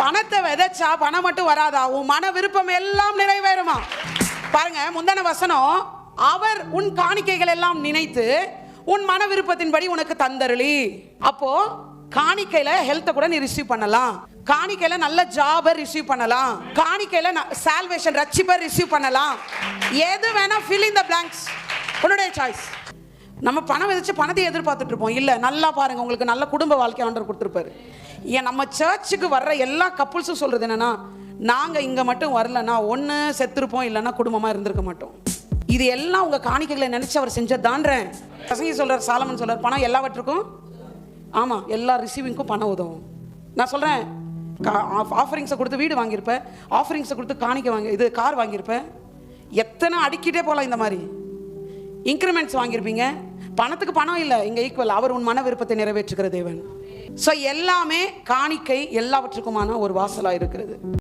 பணத்தை விதைச்சா பணம் மட்டும் வராதா, உன் மன விருப்பம் எல்லாம் நிறைவேறுமா? பாருங்க, முந்தான வசனம், அவர் உன் காணிக்கைகள் எல்லாம் நினைத்து உன் மன விருப்பத்தின்படி உனக்கு தந்தருளி. அப்போ காணிக்கையில ஹெல்த்தை கூட நீ ரிசீவ் பண்ணலாம், காணிக்கையில நல்ல ஜாபை ரிசீவ் பண்ணலாம், காணிக்கையில சால்வேஷன் ரட்சிப்பை ரிசீவ் பண்ணலாம். எது வேணா fill in the blanks, உன்னுடைய சாய்ஸ். நம்ம பணம் விதைச்சு பணத்தை எதிர்பார்த்துட்டு இருப்போம். இல்லை, நல்லா பாருங்க, உங்களுக்கு நல்ல குடும்ப வாழ்க்கை ஆண்டவர் கொடுத்துருப்பாரு. ஏன் நம்ம சர்ச்சுக்கு வர்ற எல்லா கப்புள்ஸும் சொல்றது என்னன்னா, நாங்கள் இங்கே மட்டும் வரலன்னா ஒன்று செத்துருப்போம், இல்லைன்னா குடும்பமாக இருந்திருக்க மாட்டோம். இது எல்லாம் உங்கள் காணிக்கைகளை நினச்சி அவர் செஞ்சதான்றேன். பசங்க சொல்கிறார், சாலமன் சொல்கிறார், பணம் எல்லாவற்றுக்கும், ஆமாம், எல்லா ரிசீவிங்க்கும் பணம் உதவும். நான் சொல்கிறேன், ஆஃபரிங்ஸை கொடுத்து வீடு வாங்கியிருப்பேன், ஆஃபரிங்ஸை கொடுத்து காணிக்கை இது கார் வாங்கியிருப்பேன், எத்தனை அடிக்கிட்டே போகலாம். இந்த மாதிரி இன்க்ரிமெண்ட்ஸ் வாங்கியிருப்பீங்க. பணத்துக்கு பணம் இல்லை, இங்கே ஈக்குவல். அவர் உன் மன விருப்பத்தை நிறைவேற்றுகிற தேவன். ஸோ எல்லாமே காணிக்கை எல்லாவற்றுக்குமான ஒரு வாசலாக இருக்கிறது.